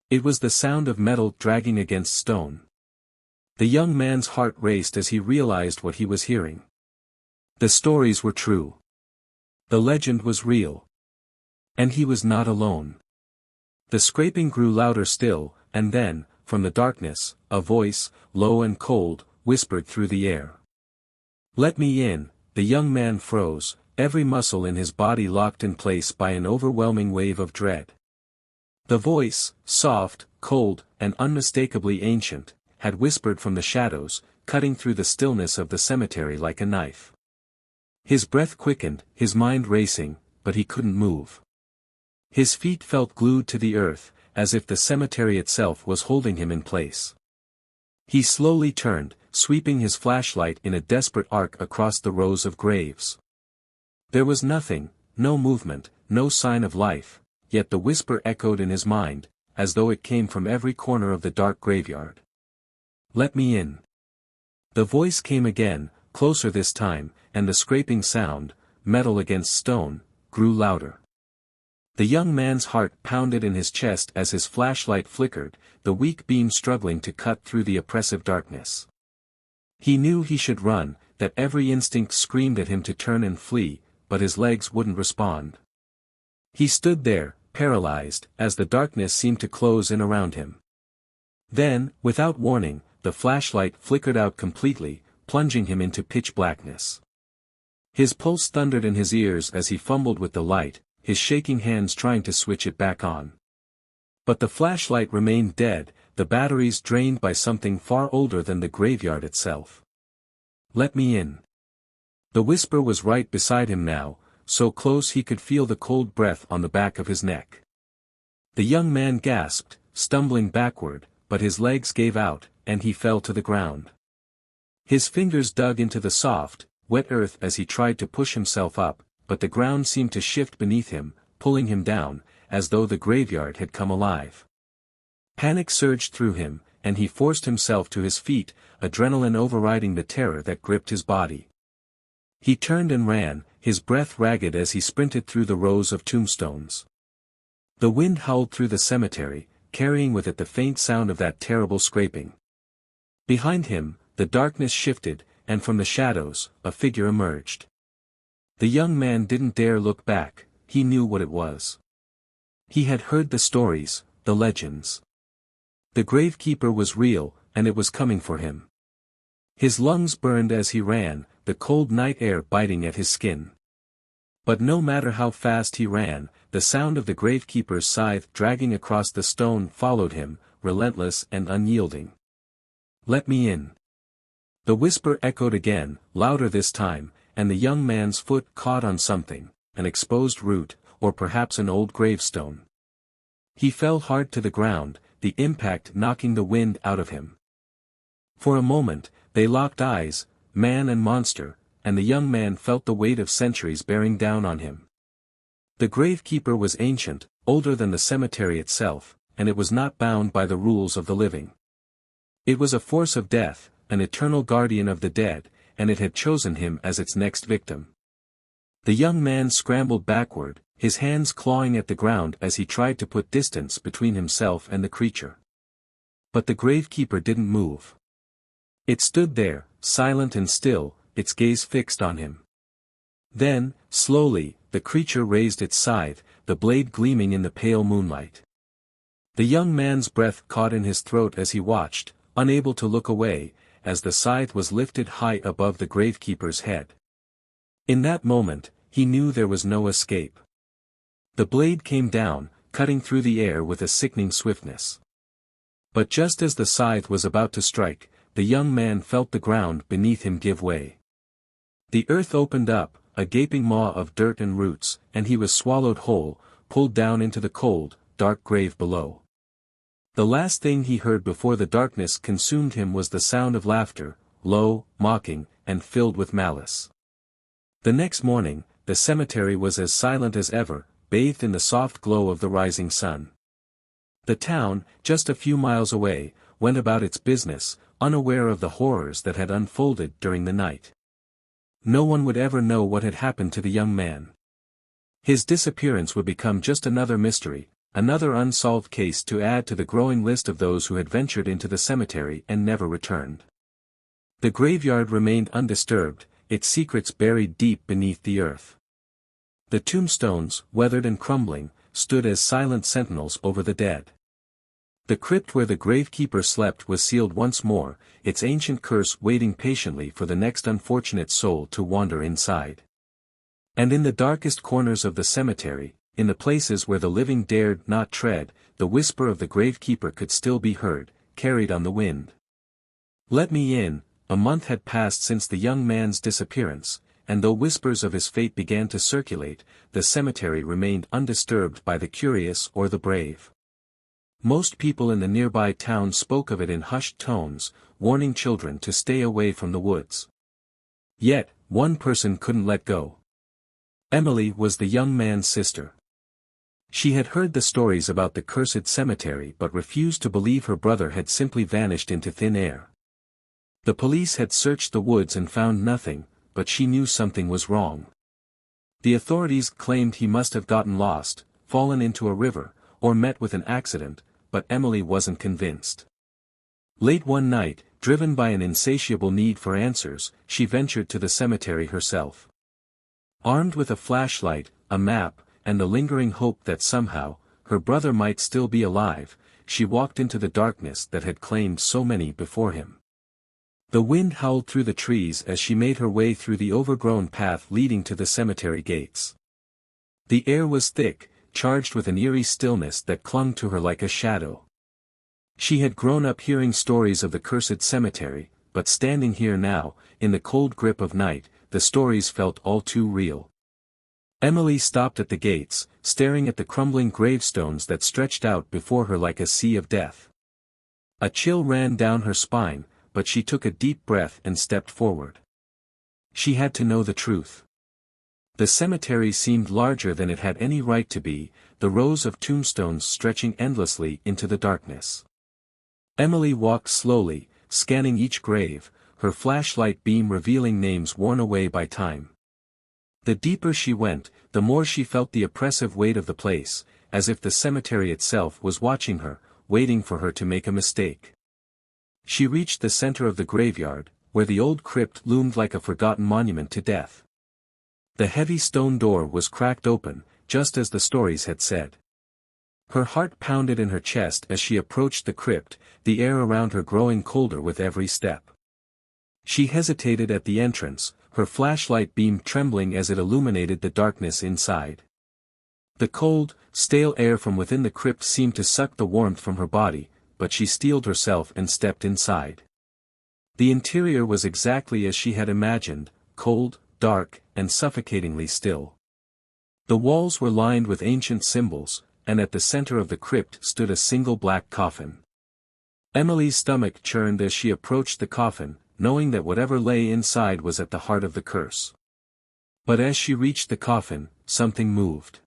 [SPEAKER 1] It was the sound of metal dragging against stone. The young man's heart raced as he realized what he was hearing. The stories were true. The legend was real. And he was not alone. The scraping grew louder still, and then, from the darkness, a voice, low and cold, whispered through the air. "Let me in." The young man froze, every muscle in his body locked in place by an overwhelming wave of dread. The voice, soft, cold, and unmistakably ancient, had whispered from the shadows, cutting through the stillness of the cemetery like a knife. His breath quickened, his mind racing, but he couldn't move. His feet felt glued to the earth, as if the cemetery itself was holding him in place. He slowly turned, sweeping his flashlight in a desperate arc across the rows of graves. There was nothing, no movement, no sign of life, yet the whisper echoed in his mind, as though it came from every corner of the dark graveyard. "Let me in." The voice came again, closer this time, and the scraping sound, metal against stone, grew louder. The young man's heart pounded in his chest as his flashlight flickered, the weak beam struggling to cut through the oppressive darkness. He knew he should run, that every instinct screamed at him to turn and flee, but his legs wouldn't respond. He stood there, paralyzed, as the darkness seemed to close in around him. Then, without warning, the flashlight flickered out completely, plunging him into pitch blackness. His pulse thundered in his ears as he fumbled with the light, his shaking hands trying to switch it back on. But the flashlight remained dead, the batteries drained by something far older than the graveyard itself. "Let me in." The whisper was right beside him now, so close he could feel the cold breath on the back of his neck. The young man gasped, stumbling backward, but his legs gave out, and he fell to the ground. His fingers dug into the soft, wet earth as he tried to push himself up, but the ground seemed to shift beneath him, pulling him down, as though the graveyard had come alive. Panic surged through him, and he forced himself to his feet, adrenaline overriding the terror that gripped his body. He turned and ran, his breath ragged as he sprinted through the rows of tombstones. The wind howled through the cemetery, carrying with it the faint sound of that terrible scraping. Behind him, the darkness shifted, and from the shadows, a figure emerged. The young man didn't dare look back, he knew what it was. He had heard the stories, the legends. The gravekeeper was real, and it was coming for him. His lungs burned as he ran, the cold night air biting at his skin. But no matter how fast he ran, the sound of the gravekeeper's scythe dragging across the stone followed him, relentless and unyielding. "Let me in." The whisper echoed again, louder this time, and the young man's foot caught on something, an exposed root, or perhaps an old gravestone. He fell hard to the ground, the impact knocking the wind out of him. For a moment, they locked eyes, man and monster, and the young man felt the weight of centuries bearing down on him. The gravekeeper was ancient, older than the cemetery itself, and it was not bound by the rules of the living. It was a force of death, an eternal guardian of the dead, and it had chosen him as its next victim. The young man scrambled backward, his hands clawing at the ground as he tried to put distance between himself and the creature. But the gravekeeper didn't move. It stood there, silent and still, its gaze fixed on him. Then, slowly, the creature raised its scythe, the blade gleaming in the pale moonlight. The young man's breath caught in his throat as he watched, unable to look away, as the scythe was lifted high above the gravekeeper's head. In that moment, he knew there was no escape. The blade came down, cutting through the air with a sickening swiftness. But just as the scythe was about to strike, the young man felt the ground beneath him give way. The earth opened up, a gaping maw of dirt and roots, and he was swallowed whole, pulled down into the cold, dark grave below. The last thing he heard before the darkness consumed him was the sound of laughter, low, mocking, and filled with malice. The next morning, the cemetery was as silent as ever, bathed in the soft glow of the rising sun. The town, just a few miles away, went about its business, unaware of the horrors that had unfolded during the night. No one would ever know what had happened to the young man. His disappearance would become just another mystery, another unsolved case to add to the growing list of those who had ventured into the cemetery and never returned. The graveyard remained undisturbed, its secrets buried deep beneath the earth. The tombstones, weathered and crumbling, stood as silent sentinels over the dead. The crypt where the gravekeeper slept was sealed once more, its ancient curse waiting patiently for the next unfortunate soul to wander inside. And in the darkest corners of the cemetery, in the places where the living dared not tread, the whisper of the gravekeeper could still be heard, carried on the wind. "Let me in." A month had passed since the young man's disappearance, and though whispers of his fate began to circulate, the cemetery remained undisturbed by the curious or the brave. Most people in the nearby town spoke of it in hushed tones, warning children to stay away from the woods. Yet, one person couldn't let go. Emily was the young man's sister. She had heard the stories about the cursed cemetery but refused to believe her brother had simply vanished into thin air. The police had searched the woods and found nothing, but she knew something was wrong. The authorities claimed he must have gotten lost, fallen into a river, or met with an accident, but Emily wasn't convinced. Late one night, driven by an insatiable need for answers, she ventured to the cemetery herself. Armed with a flashlight, a map, and the lingering hope that somehow, her brother might still be alive, she walked into the darkness that had claimed so many before him. The wind howled through the trees as she made her way through the overgrown path leading to the cemetery gates. The air was thick, charged with an eerie stillness that clung to her like a shadow. She had grown up hearing stories of the cursed cemetery, but standing here now, in the cold grip of night, the stories felt all too real. Emily stopped at the gates, staring at the crumbling gravestones that stretched out before her like a sea of death. A chill ran down her spine, but she took a deep breath and stepped forward. She had to know the truth. The cemetery seemed larger than it had any right to be, the rows of tombstones stretching endlessly into the darkness. Emily walked slowly, scanning each grave, her flashlight beam revealing names worn away by time. The deeper she went, the more she felt the oppressive weight of the place, as if the cemetery itself was watching her, waiting for her to make a mistake. She reached the center of the graveyard, where the old crypt loomed like a forgotten monument to death. The heavy stone door was cracked open, just as the stories had said. Her heart pounded in her chest as she approached the crypt, the air around her growing colder with every step. She hesitated at the entrance, her flashlight beam trembling as it illuminated the darkness inside. The cold, stale air from within the crypt seemed to suck the warmth from her body, but she steeled herself and stepped inside. The interior was exactly as she had imagined, cold, dark, and suffocatingly still. The walls were lined with ancient symbols, and at the center of the crypt stood a single black coffin. Emily's stomach churned as she approached the coffin, knowing that whatever lay inside was at the heart of the curse. But as she reached the coffin, something moved.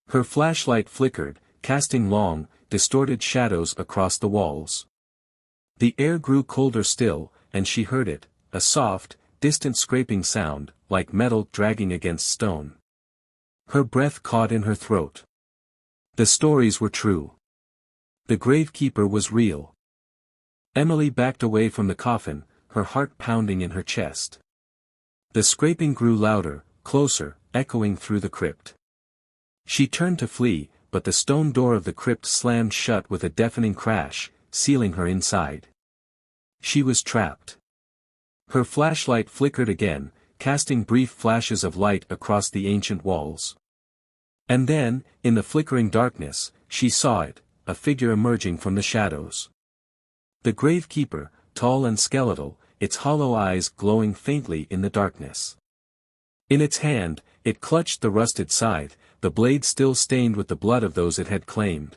[SPEAKER 1] Her flashlight flickered, casting long, distorted shadows across the walls. The air grew colder still, and she heard it, a soft, distant scraping sound, like metal dragging against stone. Her breath caught in her throat. The stories were true. The gravekeeper was real. Emily backed away from the coffin, her heart pounding in her chest. The scraping grew louder, closer, echoing through the crypt. She turned to flee, but the stone door of the crypt slammed shut with a deafening crash, sealing her inside. She was trapped. Her flashlight flickered again, casting brief flashes of light across the ancient walls. And then, in the flickering darkness, she saw it, a figure emerging from the shadows. The gravekeeper, tall and skeletal, its hollow eyes glowing faintly in the darkness. In its hand, it clutched the rusted scythe, the blade still stained with the blood of those it had claimed.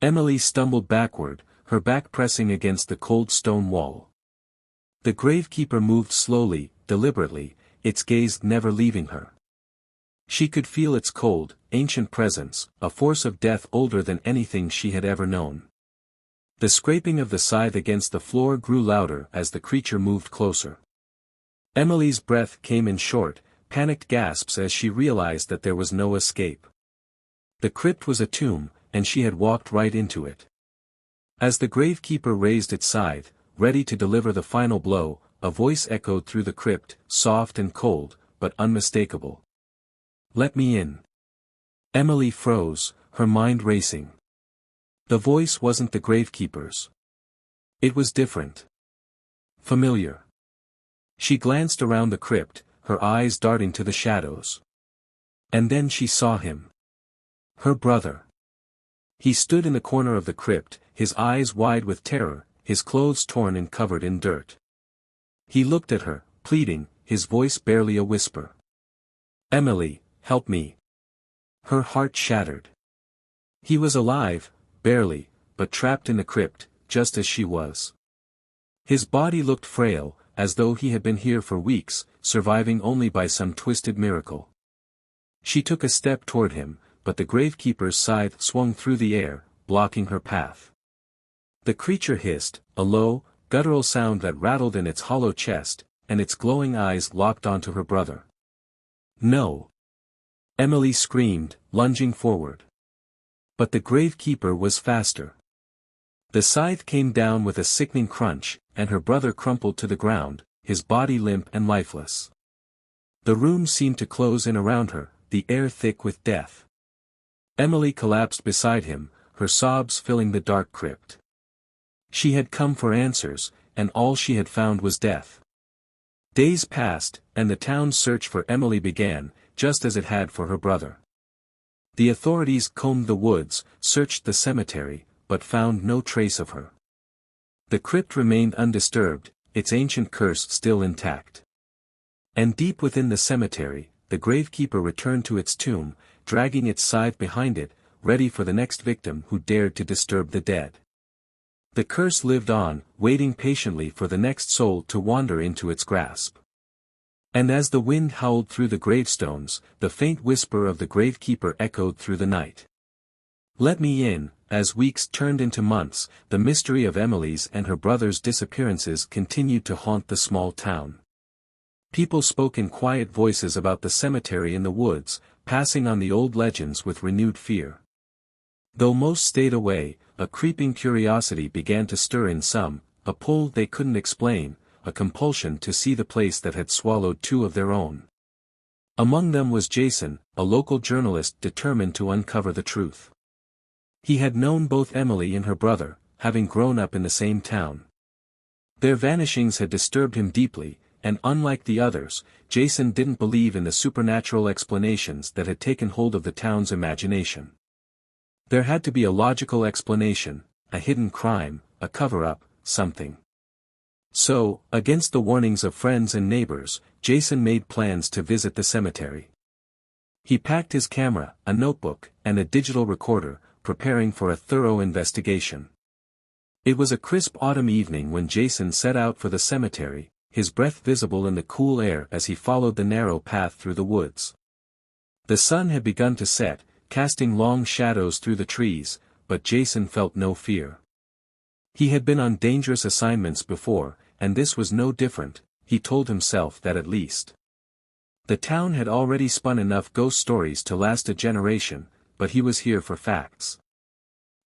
[SPEAKER 1] Emily stumbled backward, her back pressing against the cold stone wall. The gravekeeper moved slowly, deliberately, its gaze never leaving her. She could feel its cold, ancient presence, a force of death older than anything she had ever known. The scraping of the scythe against the floor grew louder as the creature moved closer. Emily's breath came in short, panicked gasps as she realized that there was no escape. The crypt was a tomb, and she had walked right into it. As the gravekeeper raised its scythe, ready to deliver the final blow, a voice echoed through the crypt, soft and cold, but unmistakable. "Let me in." Emily froze, her mind racing. The voice wasn't the gravekeeper's. It was different. Familiar. She glanced around the crypt, her eyes darting to the shadows. And then she saw him. Her brother. He stood in the corner of the crypt, his eyes wide with terror, his clothes torn and covered in dirt. He looked at her, pleading, his voice barely a whisper. "Emily, help me." Her heart shattered. He was alive, barely, but trapped in the crypt, just as she was. His body looked frail, as though he had been here for weeks, surviving only by some twisted miracle. She took a step toward him, but the gravekeeper's scythe swung through the air, blocking her path. The creature hissed, a low, guttural sound that rattled in its hollow chest, and its glowing eyes locked onto her brother. "No!" Emily screamed, lunging forward. But the gravekeeper was faster. The scythe came down with a sickening crunch, and her brother crumpled to the ground, his body limp and lifeless. The room seemed to close in around her, the air thick with death. Emily collapsed beside him, her sobs filling the dark crypt. She had come for answers, and all she had found was death. Days passed, and the town's search for Emily began, just as it had for her brother. The authorities combed the woods, searched the cemetery, but found no trace of her. The crypt remained undisturbed, its ancient curse still intact. And deep within the cemetery, the gravekeeper returned to its tomb, dragging its scythe behind it, ready for the next victim who dared to disturb the dead. The curse lived on, waiting patiently for the next soul to wander into its grasp. And as the wind howled through the gravestones, the faint whisper of the gravekeeper echoed through the night. "Let me in." As weeks turned into months, the mystery of Emily's and her brother's disappearances continued to haunt the small town. People spoke in quiet voices about the cemetery in the woods, passing on the old legends with renewed fear. Though most stayed away, a creeping curiosity began to stir in some, a pull they couldn't explain, a compulsion to see the place that had swallowed two of their own. Among them was Jason, a local journalist determined to uncover the truth. He had known both Emily and her brother, having grown up in the same town. Their vanishings had disturbed him deeply, and unlike the others, Jason didn't believe in the supernatural explanations that had taken hold of the town's imagination. There had to be a logical explanation, a hidden crime, a cover-up, something. So, against the warnings of friends and neighbors, Jason made plans to visit the cemetery. He packed his camera, a notebook, and a digital recorder, preparing for a thorough investigation. It was a crisp autumn evening when Jason set out for the cemetery, his breath visible in the cool air as he followed the narrow path through the woods. The sun had begun to set, casting long shadows through the trees, but Jason felt no fear. He had been on dangerous assignments before, and this was no different, he told himself that at least. The town had already spun enough ghost stories to last a generation, but he was here for facts.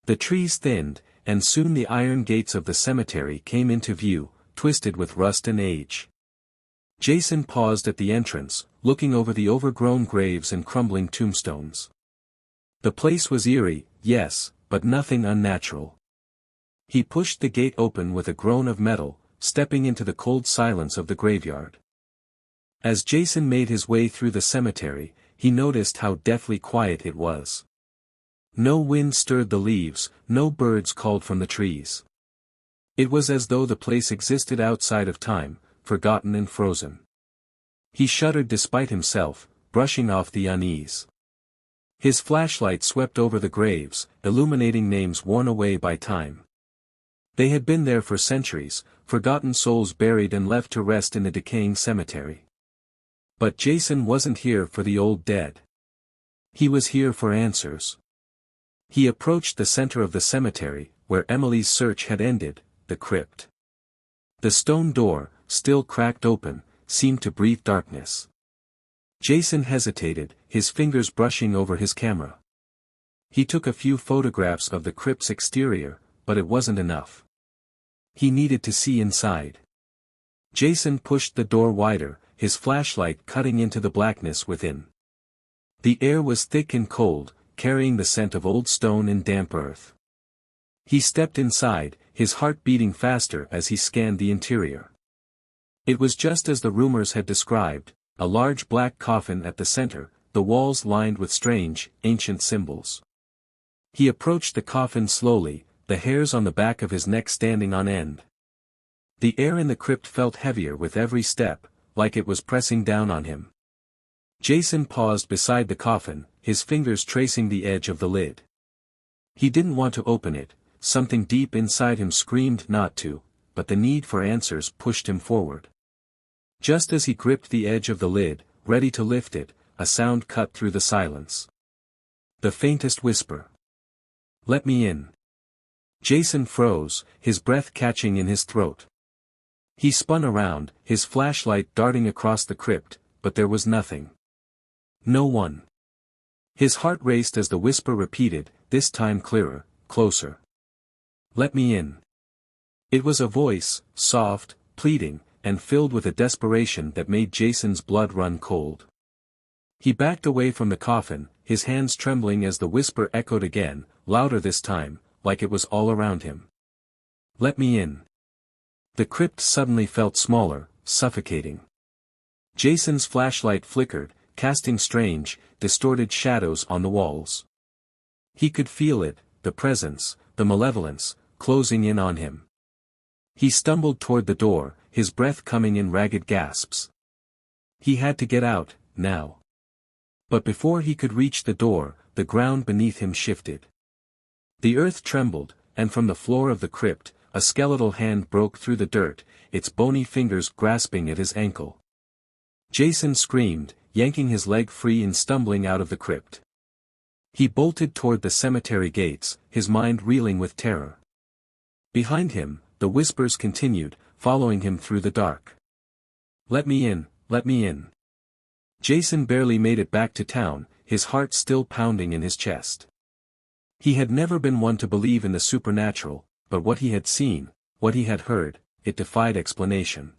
[SPEAKER 1] The trees thinned, and soon the iron gates of the cemetery came into view, twisted with rust and age. Jason paused at the entrance, looking over the overgrown graves and crumbling tombstones. The place was eerie, yes, but nothing unnatural. He pushed the gate open with a groan of metal, stepping into the cold silence of the graveyard. As Jason made his way through the cemetery, he noticed how deathly quiet it was. No wind stirred the leaves, no birds called from the trees. It was as though the place existed outside of time, forgotten and frozen. He shuddered despite himself, brushing off the unease. His flashlight swept over the graves, illuminating names worn away by time. They had been there for centuries, forgotten souls buried and left to rest in a decaying cemetery. But Jason wasn't here for the old dead. He was here for answers. He approached the center of the cemetery, where Emily's search had ended, the crypt. The stone door, still cracked open, seemed to breathe darkness. Jason hesitated, his fingers brushing over his camera. He took a few photographs of the crypt's exterior, but it wasn't enough. He needed to see inside. Jason pushed the door wider, his flashlight cutting into the blackness within. The air was thick and cold, carrying the scent of old stone and damp earth. He stepped inside, his heart beating faster as he scanned the interior. It was just as the rumors had described, a large black coffin at the center, the walls lined with strange, ancient symbols. He approached the coffin slowly, the hairs on the back of his neck standing on end. The air in the crypt felt heavier with every step, like it was pressing down on him. Jason paused beside the coffin, his fingers tracing the edge of the lid. He didn't want to open it, something deep inside him screamed not to, but the need for answers pushed him forward. Just as he gripped the edge of the lid, ready to lift it, a sound cut through the silence. The faintest whisper. "Let me in." Jason froze, his breath catching in his throat. He spun around, his flashlight darting across the crypt, but there was nothing. No one. His heart raced as the whisper repeated, this time clearer, closer. "Let me in." It was a voice, soft, pleading, and filled with a desperation that made Jason's blood run cold. He backed away from the coffin, his hands trembling as the whisper echoed again, louder this time, like it was all around him. "Let me in." The crypt suddenly felt smaller, suffocating. Jason's flashlight flickered, casting strange, distorted shadows on the walls. He could feel it, the presence, the malevolence, closing in on him. He stumbled toward the door, his breath coming in ragged gasps. He had to get out, now. But before he could reach the door, the ground beneath him shifted. The earth trembled, and from the floor of the crypt, a skeletal hand broke through the dirt, its bony fingers grasping at his ankle. Jason screamed, yanking his leg free and stumbling out of the crypt. He bolted toward the cemetery gates, his mind reeling with terror. Behind him, the whispers continued, following him through the dark. "Let me in, let me in." Jason barely made it back to town, his heart still pounding in his chest. He had never been one to believe in the supernatural, but what he had seen, what he had heard, it defied explanation.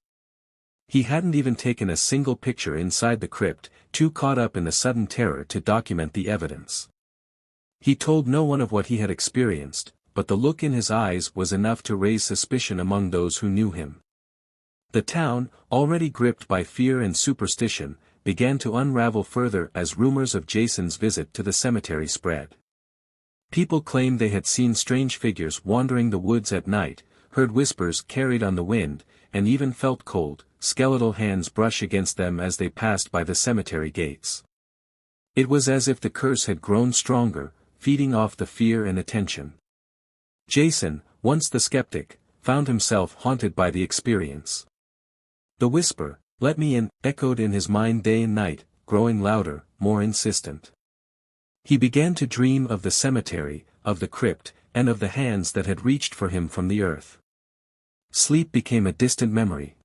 [SPEAKER 1] He hadn't even taken a single picture inside the crypt, too caught up in the sudden terror to document the evidence. He told no one of what he had experienced, but the look in his eyes was enough to raise suspicion among those who knew him. The town, already gripped by fear and superstition, began to unravel further as rumors of Jason's visit to the cemetery spread. People claimed they had seen strange figures wandering the woods at night, heard whispers carried on the wind, and even felt cold, skeletal hands brush against them as they passed by the cemetery gates. It was as if the curse had grown stronger, feeding off the fear and attention. Jason, once the skeptic, found himself haunted by the experience. The whisper, "Let me in," echoed in his mind day and night, growing louder, more insistent. He began to dream of the cemetery, of the crypt, and of the hands that had reached for him from the earth. Sleep became a distant memory.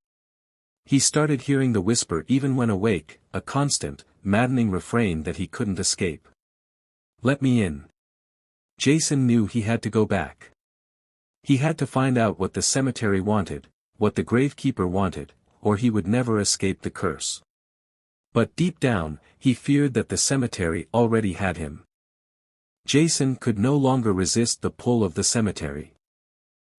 [SPEAKER 1] He started hearing the whisper even when awake, a constant, maddening refrain that he couldn't escape. "Let me in." Jason knew he had to go back. He had to find out what the cemetery wanted, what the gravekeeper wanted, or he would never escape the curse. But deep down, he feared that the cemetery already had him. Jason could no longer resist the pull of the cemetery.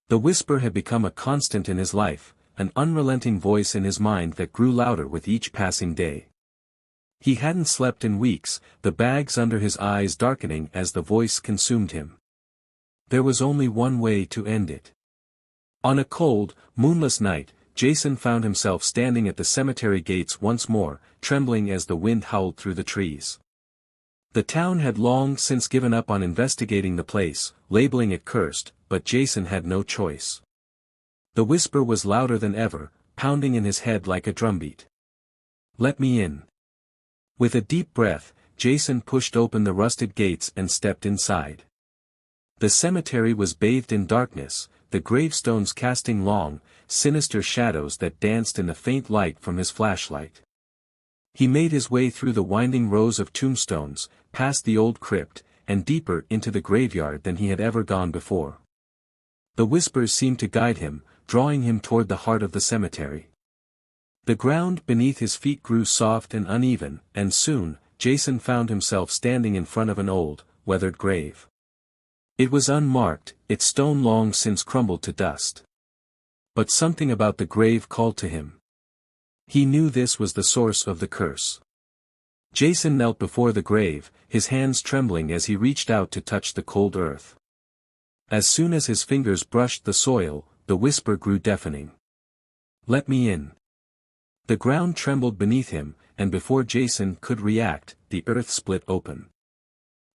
[SPEAKER 1] The whisper had become a constant in his life, an unrelenting voice in his mind that grew louder with each passing day. He hadn't slept in weeks, the bags under his eyes darkening as the voice consumed him. There was only one way to end it. On a cold, moonless night, Jason found himself standing at the cemetery gates once more, trembling as the wind howled through the trees. The town had long since given up on investigating the place, labeling it cursed, but Jason had no choice. The whisper was louder than ever, pounding in his head like a drumbeat. "Let me in." With a deep breath, Jason pushed open the rusted gates and stepped inside. The cemetery was bathed in darkness, the gravestones casting long, sinister shadows that danced in the faint light from his flashlight. He made his way through the winding rows of tombstones, past the old crypt, and deeper into the graveyard than he had ever gone before. The whispers seemed to guide him, drawing him toward the heart of the cemetery. The ground beneath his feet grew soft and uneven, and soon, Jason found himself standing in front of an old, weathered grave. It was unmarked, its stone long since crumbled to dust. But something about the grave called to him. He knew this was the source of the curse. Jason knelt before the grave, his hands trembling as he reached out to touch the cold earth. As soon as his fingers brushed the soil, the whisper grew deafening. "Let me in." The ground trembled beneath him, and before Jason could react, the earth split open.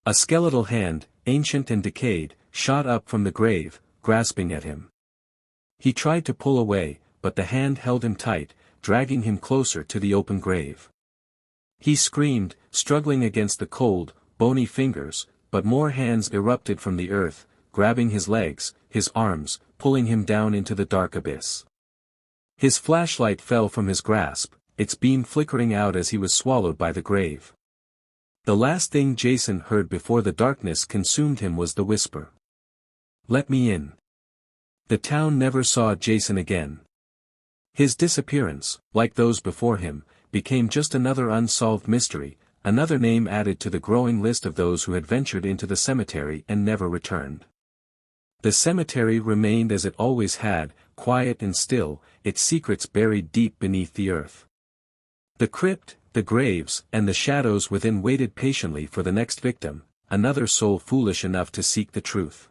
[SPEAKER 1] A skeletal hand, ancient and decayed, shot up from the grave, grasping at him. He tried to pull away, but the hand held him tight, dragging him closer to the open grave. He screamed, struggling against the cold, bony fingers, but more hands erupted from the earth, grabbing his legs, his arms, pulling him down into the dark abyss. His flashlight fell from his grasp, its beam flickering out as he was swallowed by the grave. The last thing Jason heard before the darkness consumed him was the whisper. "Let me in." The town never saw Jason again. His disappearance, like those before him, became just another unsolved mystery, another name added to the growing list of those who had ventured into the cemetery and never returned. The cemetery remained as it always had, quiet and still, its secrets buried deep beneath the earth. The crypt, the graves, and the shadows within waited patiently for the next victim, another soul foolish enough to seek the truth.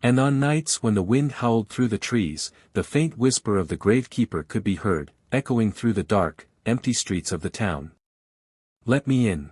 [SPEAKER 1] And on nights when the wind howled through the trees, the faint whisper of the gravekeeper could be heard, echoing through the dark, empty streets of the town. "Let me in."